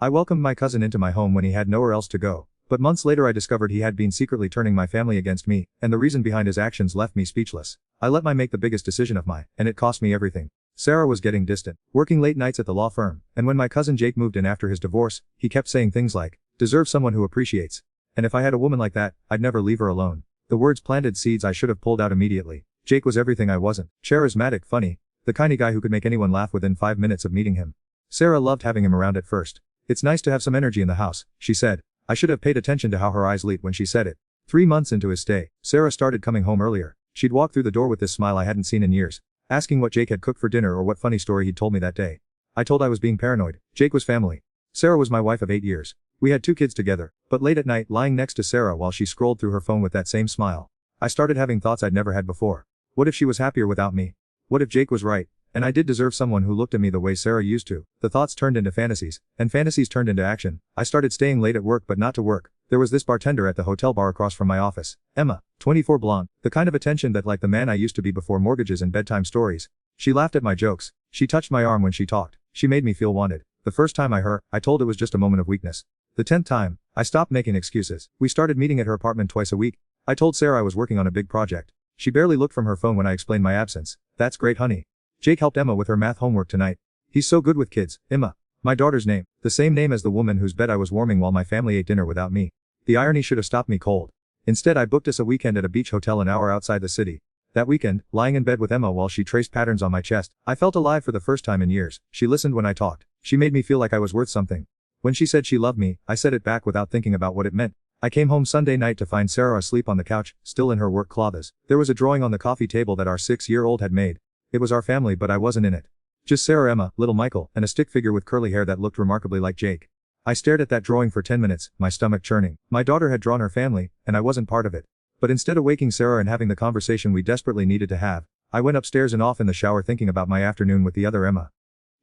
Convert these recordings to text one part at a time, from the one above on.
I welcomed my cousin into my home when he had nowhere else to go, but months later I discovered he had been secretly turning my family against me, and the reason behind his actions left me speechless. I let my make the biggest decision of my, and it cost me everything. Sarah was getting distant, working late nights at the law firm, and when my cousin Jake moved in after his divorce, he kept saying things like, "Deserve someone who appreciates. And if I had a woman like that, I'd never leave her alone." The words planted seeds I should have pulled out immediately. Jake was everything I wasn't. Charismatic, funny, the kind of guy who could make anyone laugh within 5 minutes of meeting him. Sarah loved having him around at first. "It's nice to have some energy in the house," she said. I should have paid attention to how her eyes lit when she said it. 3 months into his stay, Sarah started coming home earlier. She'd walk through the door with this smile I hadn't seen in years, asking what Jake had cooked for dinner or what funny story he'd told me that day. I told I was being paranoid. Jake was family. Sarah was my wife of 8 years. We had 2 kids together, but late at night, lying next to Sarah while she scrolled through her phone with that same smile, I started having thoughts I'd never had before. What if she was happier without me? What if Jake was right, and I did deserve someone who looked at me the way Sarah used to? The thoughts turned into fantasies, and fantasies turned into action. I started staying late at work but not to work. There was this bartender at the hotel bar across from my office, Emma, 24, blonde, the kind of attention that like the man I used to be before mortgages and bedtime stories. She laughed at my jokes. She touched my arm when she talked. She made me feel wanted. The first time I told it was just a moment of weakness. The 10th time, I stopped making excuses. We started meeting at her apartment twice a week. I told Sarah I was working on a big project. She barely looked from her phone when I explained my absence. "That's great, honey. Jake helped Emma with her math homework tonight. He's so good with kids." Emma. My daughter's name. The same name as the woman whose bed I was warming while my family ate dinner without me. The irony should have stopped me cold. Instead I booked us a weekend at a beach hotel an hour outside the city. That weekend, lying in bed with Emma while she traced patterns on my chest, I felt alive for the first time in years. She listened when I talked. She made me feel like I was worth something. When she said she loved me, I said it back without thinking about what it meant. I came home Sunday night to find Sarah asleep on the couch, still in her work clothes. There was a drawing on the coffee table that our 6-year-old had made. It was our family but I wasn't in it. Just Sarah, Emma, little Michael, and a stick figure with curly hair that looked remarkably like Jake. I stared at that drawing for 10 minutes, my stomach churning. My daughter had drawn her family, and I wasn't part of it. But instead of waking Sarah and having the conversation we desperately needed to have, I went upstairs and off in the shower thinking about my afternoon with the other Emma.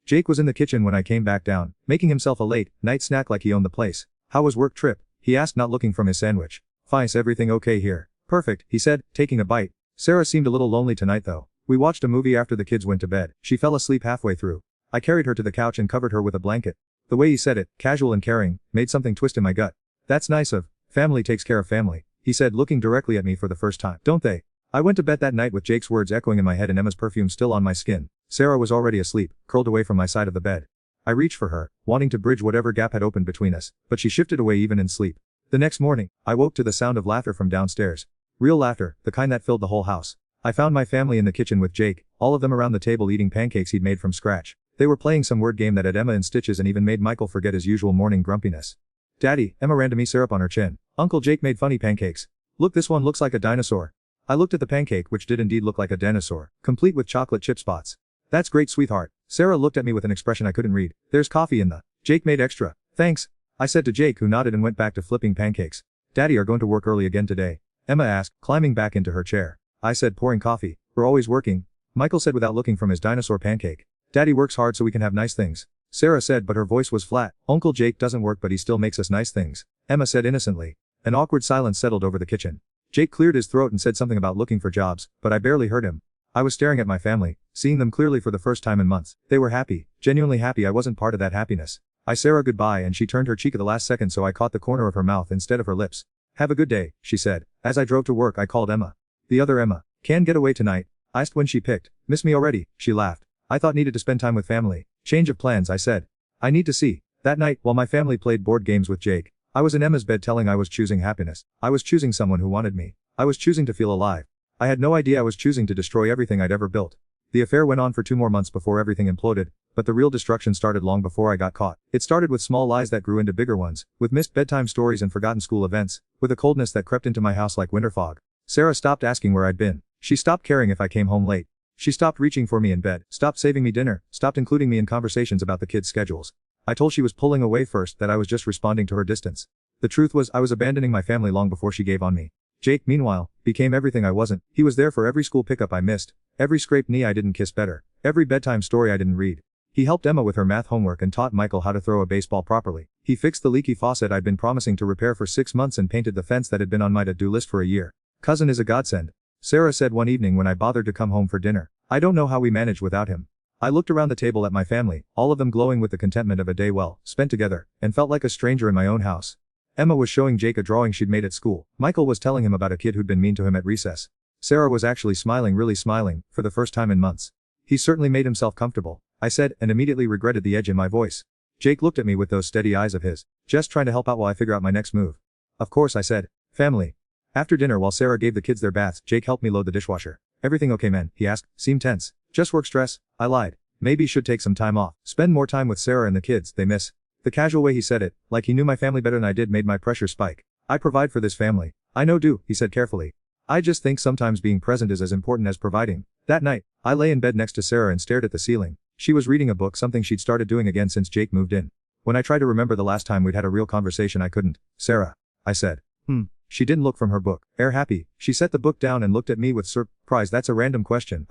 Jake was in the kitchen when I came back down, making himself a late-night snack like he owned the place. "How was work trip?" he asked, not looking from his sandwich. "Fine, everything okay here?" "Perfect," he said, taking a bite. Sarah seemed a little lonely tonight though. We watched a movie after the kids went to bed. She fell asleep halfway through. I carried her to the couch and covered her with a blanket. The way he said it, casual and caring, made something twist in my gut. "That's nice of family takes care of family," he said, looking directly at me for the first time. "Don't they?" I went to bed that night with Jake's words echoing in my head and Emma's perfume still on my skin. Sarah was already asleep, curled away from my side of the bed. I reached for her, wanting to bridge whatever gap had opened between us, but she shifted away even in sleep. The next morning, I woke to the sound of laughter from downstairs. Real laughter, the kind that filled the whole house. I found my family in the kitchen with Jake, all of them around the table eating pancakes he'd made from scratch. They were playing some word game that had Emma in stitches and even made Michael forget his usual morning grumpiness. "Daddy," Emma ran to me, syrup on her chin. "Uncle Jake made funny pancakes. Look, this one looks like a dinosaur." I looked at the pancake, which did indeed look like a dinosaur, complete with chocolate chip spots. "That's great, sweetheart." Sarah looked at me with an expression I couldn't read. "There's coffee in the." "Jake made extra." "Thanks," I said to Jake, who nodded and went back to flipping pancakes. "Daddy are going to work early again today?" Emma asked, climbing back into her chair. I said, pouring coffee. "We're always working," Michael said without looking from his dinosaur pancake. "Daddy works hard so we can have nice things," Sarah said, but her voice was flat. "Uncle Jake doesn't work but he still makes us nice things," Emma said innocently. An awkward silence settled over the kitchen. Jake cleared his throat and said something about looking for jobs, but I barely heard him. I was staring at my family, seeing them clearly for the first time in months. They were happy, genuinely happy. I wasn't part of that happiness. I said Sarah goodbye and she turned her cheek at the last second, so I caught the corner of her mouth instead of her lips. "Have a good day," she said. As I drove to work I called Emma. The other Emma. "Can get away tonight?" I asked when she picked. "Miss me already?" She laughed. "I thought needed to spend time with family." "Change of plans," I said. "I need to see." That night, while my family played board games with Jake, I was in Emma's bed telling I was choosing happiness. I was choosing someone who wanted me. I was choosing to feel alive. I had no idea I was choosing to destroy everything I'd ever built. The affair went on for 2 more months before everything imploded, but the real destruction started long before I got caught. It started with small lies that grew into bigger ones, with missed bedtime stories and forgotten school events, with a coldness that crept into my house like winter fog. Sarah stopped asking where I'd been. She stopped caring if I came home late. She stopped reaching for me in bed, stopped saving me dinner, stopped including me in conversations about the kids' schedules. I told she was pulling away first that I was just responding to her distance. The truth was I was abandoning my family long before she gave on me. Jake, meanwhile, became everything I wasn't. He was there for every school pickup I missed, every scraped knee I didn't kiss better, every bedtime story I didn't read. He helped Emma with her math homework and taught Michael how to throw a baseball properly. He fixed the leaky faucet I'd been promising to repair for 6 months and painted the fence that had been on my to-do list for a year. "Cousin is a godsend," Sarah said one evening when I bothered to come home for dinner. "I don't know how we managed without him. I looked around the table at my family, all of them glowing with the contentment of a day well spent together, and felt like a stranger in my own house. Emma was showing Jake a drawing she'd made at school. Michael was telling him about a kid who'd been mean to him at recess. Sarah was actually smiling, really smiling, for the first time in months. He certainly made himself comfortable, I said, and immediately regretted the edge in my voice. Jake looked at me with those steady eyes of his, just trying to help out while I figure out my next move. Of course, I said. Family. After dinner, while Sarah gave the kids their baths, Jake helped me load the dishwasher. Everything okay, man? He asked, seemed tense. Just work stress, I lied. Maybe should take some time off. Spend more time with Sarah and the kids, they miss. The casual way he said it, like he knew my family better than I did, made my pressure spike. I provide for this family. I know do, he said carefully. I just think sometimes being present is as important as providing. That night, I lay in bed next to Sarah and stared at the ceiling. She was reading a book, something she'd started doing again since Jake moved in. When I tried to remember the last time we'd had a real conversation, I couldn't. Sarah. I said. She didn't look from her book. Happy. She set the book down and looked at me with surprise. That's a random question.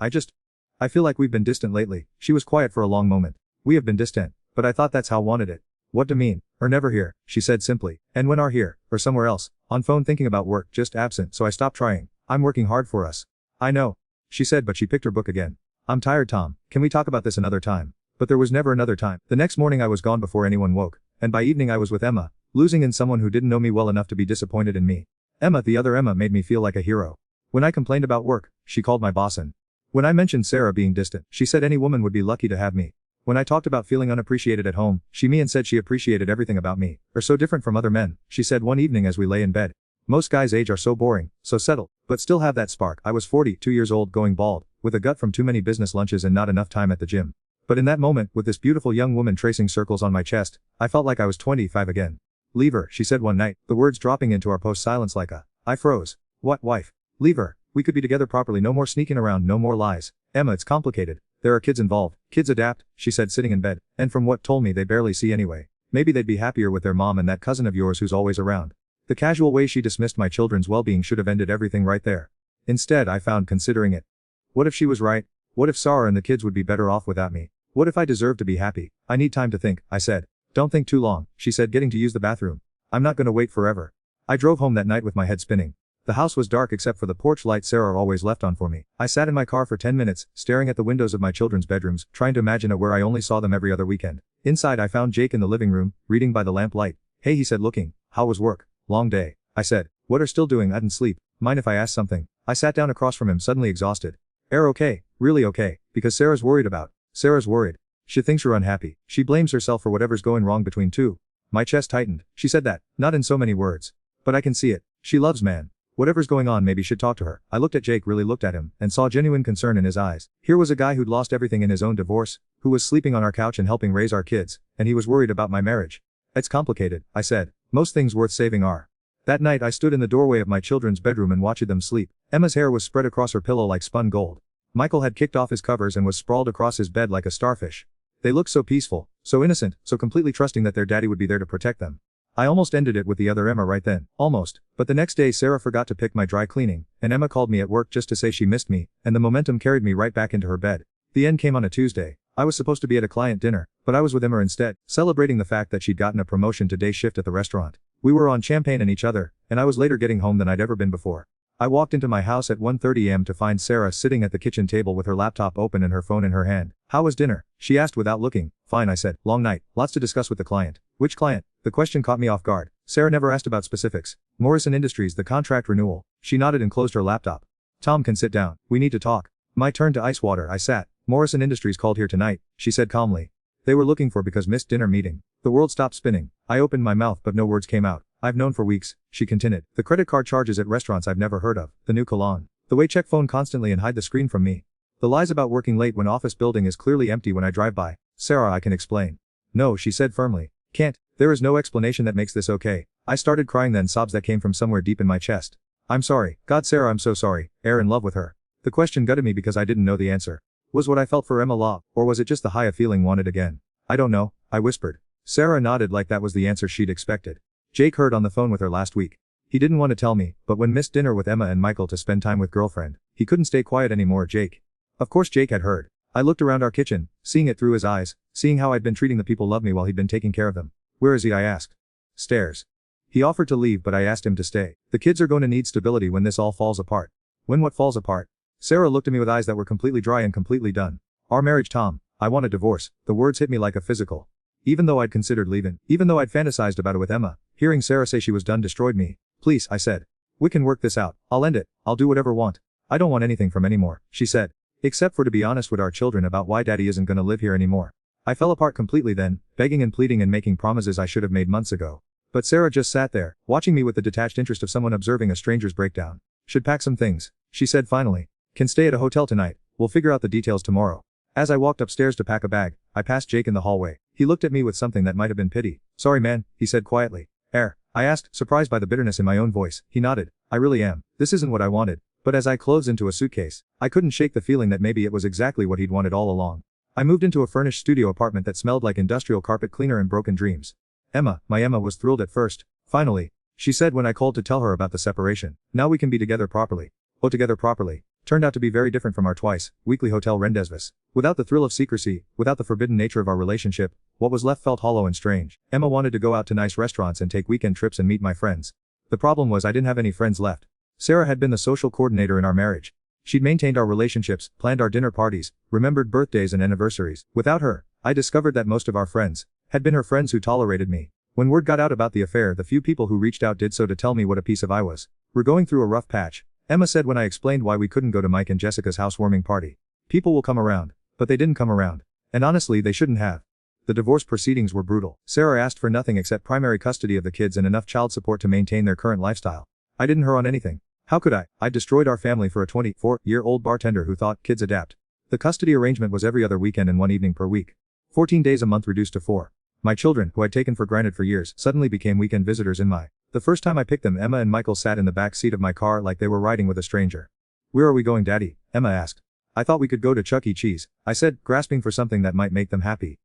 I feel like we've been distant lately. She was quiet for a long moment. We have been distant, but I thought that's how I wanted it. What do mean? Or never here, she said simply. And when are here, or somewhere else, on phone thinking about work, just absent, so I stopped trying. I'm working hard for us. I know. She said, but she picked her book again. I'm tired, Tom. Can we talk about this another time? But there was never another time. The next morning I was gone before anyone woke, and by evening I was with Emma, losing in someone who didn't know me well enough to be disappointed in me. Emma, the other Emma, made me feel like a hero. When I complained about work, she called my boss in. When I mentioned Sarah being distant, she said any woman would be lucky to have me. When I talked about feeling unappreciated at home, she me and said she appreciated everything about me. Or so different from other men, she said one evening as we lay in bed. Most guys' age are so boring, so settled, but still have that spark. I was 42 years old, going bald, with a gut from too many business lunches and not enough time at the gym. But in that moment, with this beautiful young woman tracing circles on my chest, I felt like I was 25 again. Leave her, she said one night, the words dropping into our post-silence like a. I froze. What, wife? Leave her. We could be together properly, no more sneaking around, no more lies. Emma, it's complicated. There are kids involved. Kids adapt, she said sitting in bed, and from what told me they barely see anyway. Maybe they'd be happier with their mom and that cousin of yours who's always around. The casual way she dismissed my children's well-being should have ended everything right there. Instead, I found considering it. What if she was right? What if Sarah and the kids would be better off without me? What if I deserve to be happy? I need time to think, I said. Don't think too long, she said, getting to use the bathroom. I'm not gonna wait forever. I drove home that night with my head spinning. The house was dark except for the porch light Sarah always left on for me. I sat in my car for 10 minutes, staring at the windows of my children's bedrooms, trying to imagine where I only saw them every other weekend. Inside I found Jake in the living room, reading by the lamp light. Hey, he said, looking. How was work? Long day. I said. What are still doing? I didn't sleep. Mind if I ask something? I sat down across from him, suddenly exhausted. Okay, really okay, because Sarah's worried. Sarah's worried. She thinks you're unhappy. She blames herself for whatever's going wrong between two. My chest tightened. She said that, not in so many words. But I can see it. She loves man. Whatever's going on, maybe should talk to her. I looked at Jake, really looked at him, and saw genuine concern in his eyes. Here was a guy who'd lost everything in his own divorce, who was sleeping on our couch and helping raise our kids, and he was worried about my marriage. It's complicated, I said. Most things worth saving are. That night I stood in the doorway of my children's bedroom and watched them sleep. Emma's hair was spread across her pillow like spun gold. Michael had kicked off his covers and was sprawled across his bed like a starfish. They looked so peaceful, so innocent, so completely trusting that their daddy would be there to protect them. I almost ended it with the other Emma right then, almost, but the next day Sarah forgot to pick my dry cleaning, and Emma called me at work just to say she missed me, and the momentum carried me right back into her bed. The end came on a Tuesday. I was supposed to be at a client dinner, but I was with Emma instead, celebrating the fact that she'd gotten a promotion to day shift at the restaurant. We were on champagne and each other, and I was later getting home than I'd ever been before. I walked into my house at 1:30 a.m. to find Sarah sitting at the kitchen table with her laptop open and her phone in her hand. How was dinner? She asked without looking. Fine, I said. Long night. Lots to discuss with the client. Which client? The question caught me off guard. Sarah never asked about specifics. Morrison Industries, the contract renewal. She nodded and closed her laptop. Tom can sit down. We need to talk. My turn to ice water. I sat. Morrison Industries called here tonight, she said calmly. They were looking for because missed dinner meeting. The world stopped spinning. I opened my mouth but no words came out. I've known for weeks, she continued. The credit card charges at restaurants I've never heard of. The new cologne. The way check phone constantly and hide the screen from me. The lies about working late when office building is clearly empty when I drive by. Sarah, I can explain. No, she said firmly. Can't. There is no explanation that makes this okay. I started crying, then sobs that came from somewhere deep in my chest. I'm sorry. God, Sarah, I'm so sorry. In love with her. The question gutted me because I didn't know the answer. Was what I felt for Emma law, or was it just the high of feeling wanted again? I don't know, I whispered. Sarah nodded like that was the answer she'd expected. Jake heard on the phone with her last week. He didn't want to tell me, but when missed dinner with Emma and Michael to spend time with girlfriend, he couldn't stay quiet anymore. Jake. Of course Jake had heard. I looked around our kitchen, seeing it through his eyes, seeing how I'd been treating the people love me while he'd been taking care of them. Where is he? I asked. Stairs. He offered to leave but I asked him to stay. The kids are going to need stability when this all falls apart. When what falls apart? Sarah looked at me with eyes that were completely dry and completely done. Our marriage, Tom. I want a divorce. The words hit me like a physical. Even though I'd considered leaving, even though I'd fantasized about it with Emma, hearing Sarah say she was done destroyed me. Please, I said. We can work this out. I'll end it. I'll do whatever want. I don't want anything from anymore, she said. Except for to be honest with our children about why daddy isn't gonna live here anymore. I fell apart completely then, begging and pleading and making promises I should have made months ago. But Sarah just sat there, watching me with the detached interest of someone observing a stranger's breakdown. Should pack some things, she said finally. Can stay at a hotel tonight. We'll figure out the details tomorrow. As I walked upstairs to pack a bag, I passed Jake in the hallway. He looked at me with something that might have been pity. Sorry man, he said quietly. I asked, surprised by the bitterness in my own voice. He nodded. I really am. This isn't what I wanted. But as I closed into a suitcase, I couldn't shake the feeling that maybe it was exactly what he'd wanted all along. I moved into a furnished studio apartment that smelled like industrial carpet cleaner and broken dreams. My Emma was thrilled at first. Finally, she said when I called to tell her about the separation. Now we can be together properly. Oh, together properly. Turned out to be very different from our twice-weekly hotel rendezvous. Without the thrill of secrecy, without the forbidden nature of our relationship, what was left felt hollow and strange. Emma wanted to go out to nice restaurants and take weekend trips and meet my friends. The problem was I didn't have any friends left. Sarah had been the social coordinator in our marriage. She'd maintained our relationships, planned our dinner parties, remembered birthdays and anniversaries. Without her, I discovered that most of our friends had been her friends who tolerated me. When word got out about the affair, the few people who reached out did so to tell me what a piece of I was. We're going through a rough patch, Emma said when I explained why we couldn't go to Mike and Jessica's housewarming party. People will come around. But they didn't come around. And honestly, they shouldn't have. The divorce proceedings were brutal. Sarah asked for nothing except primary custody of the kids and enough child support to maintain their current lifestyle. I didn't her on anything. How could I? I destroyed our family for a 24-year-old bartender who thought kids adapt. The custody arrangement was every other weekend and one evening per week. 14 days a month reduced to 4. My children, who I'd taken for granted for years, suddenly became weekend visitors in my. The first time I picked them, Emma and Michael sat in the back seat of my car like they were riding with a stranger. Where are we going, Daddy? Emma asked. I thought we could go to Chuck E. Cheese, I said, grasping for something that might make them happy.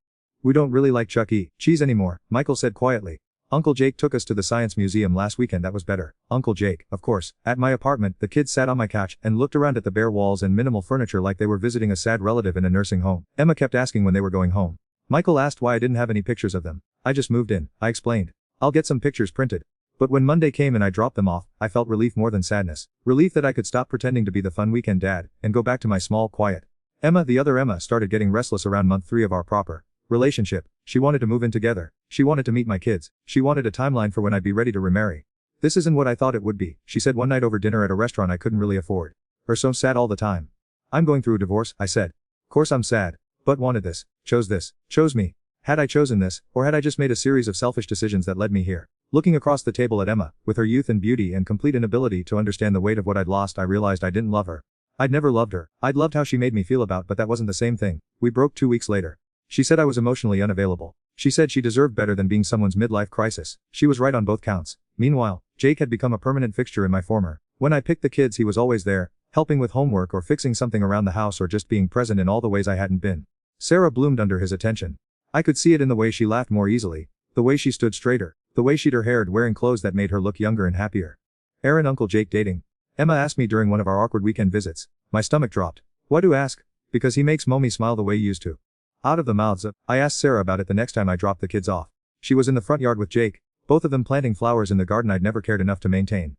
We don't really like Chuck E. Cheese anymore, Michael said quietly. Uncle Jake took us to the Science Museum last weekend. That was better. Uncle Jake, of course. At my apartment, the kids sat on my couch and looked around at the bare walls and minimal furniture like they were visiting a sad relative in a nursing home. Emma kept asking when they were going home. Michael asked why I didn't have any pictures of them. I just moved in, I explained. I'll get some pictures printed. But when Monday came and I dropped them off, I felt relief more than sadness. Relief that I could stop pretending to be the fun weekend dad and go back to my small quiet. Emma, the other Emma, started getting restless around month 3 of our proper relationship. She wanted to move in together. She wanted to meet my kids. She wanted a timeline for when I'd be ready to remarry. This isn't what I thought it would be, she said one night over dinner at a restaurant I couldn't really afford. Or so sad all the time. I'm going through a divorce, I said. Course I'm sad. But wanted this. Chose me. Had I chosen this, or had I just made a series of selfish decisions that led me here? Looking across the table at Emma, with her youth and beauty and complete inability to understand the weight of what I'd lost, I realized I didn't love her. I'd never loved her. I'd loved how she made me feel about, but that wasn't the same thing. We broke 2 weeks later. She said I was emotionally unavailable. She said she deserved better than being someone's midlife crisis. She was right on both counts. Meanwhile, Jake had become a permanent fixture in my former. When I picked the kids, he was always there, helping with homework or fixing something around the house or just being present in all the ways I hadn't been. Sarah bloomed under his attention. I could see it in the way she laughed more easily, the way she stood straighter, the way she'd her hair wearing clothes that made her look younger and happier. Aaron, Uncle Jake dating? Emma asked me during one of our awkward weekend visits. My stomach dropped. Why do you ask? Because he makes mommy smile the way he used to. Out of the mouths of. I asked Sarah about it the next time I dropped the kids off. She was in the front yard with Jake, both of them planting flowers in the garden I'd never cared enough to maintain.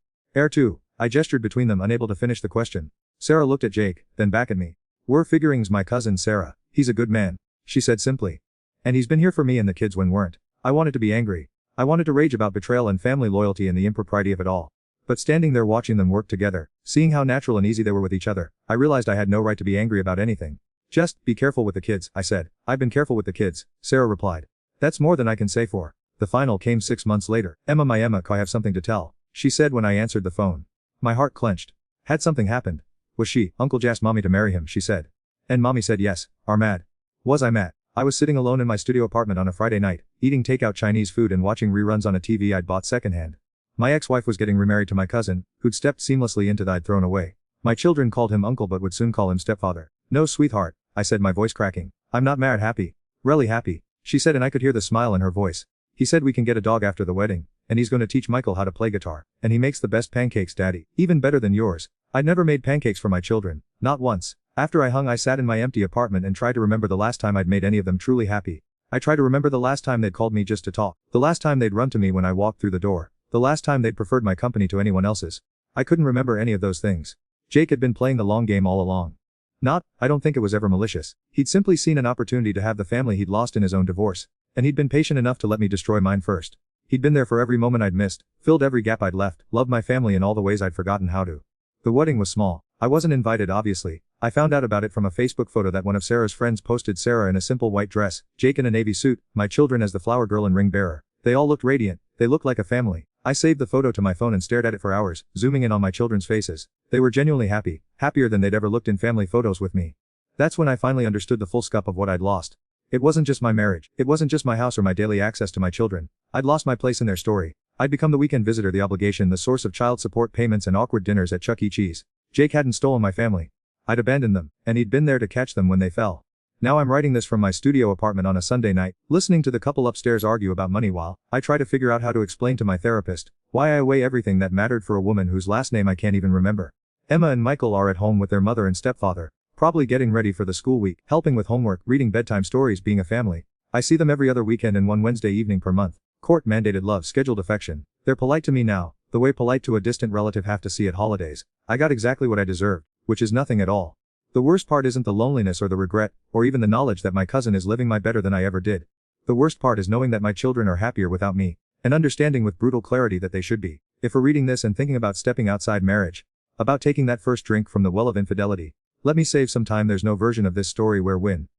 Too. I gestured between them, unable to finish the question. Sarah looked at Jake, then back at me. We're figuring's my cousin Sarah. He's a good man, she said simply. And he's been here for me and the kids when weren't. I wanted to be angry. I wanted to rage about betrayal and family loyalty and the impropriety of it all. But standing there watching them work together, seeing how natural and easy they were with each other, I realized I had no right to be angry about anything. Just, be careful with the kids, I said. I've been careful with the kids, Sarah replied. That's more than I can say for. The final came 6 months later. Emma, my Emma, I have something to tell, she said when I answered the phone. My heart clenched. Had something happened? Was she, Uncle J asked Mommy to marry him, she said. And Mommy said yes. Are mad. Was I mad? I was sitting alone in my studio apartment on a Friday night, eating takeout Chinese food and watching reruns on a TV I'd bought secondhand. My ex-wife was getting remarried to my cousin, who'd stepped seamlessly into the I'd thrown away. My children called him uncle but would soon call him stepfather. No, sweetheart, I said, my voice cracking. I'm not mad, happy. Really happy, she said, and I could hear the smile in her voice. He said we can get a dog after the wedding, and he's going to teach Michael how to play guitar, and he makes the best pancakes, Daddy, even better than yours. I'd never made pancakes for my children, not once. After I hung, I sat in my empty apartment and tried to remember the last time I'd made any of them truly happy. I tried to remember the last time they'd called me just to talk, the last time they'd run to me when I walked through the door, the last time they'd preferred my company to anyone else's. I couldn't remember any of those things. Jake had been playing the long game all along. I don't think it was ever malicious. He'd simply seen an opportunity to have the family he'd lost in his own divorce. And he'd been patient enough to let me destroy mine first. He'd been there for every moment I'd missed, filled every gap I'd left, loved my family in all the ways I'd forgotten how to. The wedding was small. I wasn't invited, obviously. I found out about it from a Facebook photo that one of Sarah's friends posted. Sarah in a simple white dress, Jake in a navy suit, my children as the flower girl and ring bearer. They all looked radiant. They looked like a family. I saved the photo to my phone and stared at it for hours, zooming in on my children's faces. They were genuinely happy, happier than they'd ever looked in family photos with me. That's when I finally understood the full scope of what I'd lost. It wasn't just my marriage. It wasn't just my house or my daily access to my children. I'd lost my place in their story. I'd become the weekend visitor, the obligation, the source of child support payments and awkward dinners at Chuck E. Cheese. Jake hadn't stolen my family. I'd abandoned them, and he'd been there to catch them when they fell. Now I'm writing this from my studio apartment on a Sunday night, listening to the couple upstairs argue about money while I try to figure out how to explain to my therapist why I weigh everything that mattered for a woman whose last name I can't even remember. Emma and Michael are at home with their mother and stepfather, probably getting ready for the school week, helping with homework, reading bedtime stories, being a family. I see them every other weekend and one Wednesday evening per month. Court-mandated love, scheduled affection. They're polite to me now, the way polite to a distant relative have to see at holidays. I got exactly what I deserved, which is nothing at all. The worst part isn't the loneliness or the regret, or even the knowledge that my cousin is living my better than I ever did. The worst part is knowing that my children are happier without me, and understanding with brutal clarity that they should be. If we're reading this and thinking about stepping outside marriage, about taking that first drink from the well of infidelity, let me save some time. There's no version of this story where win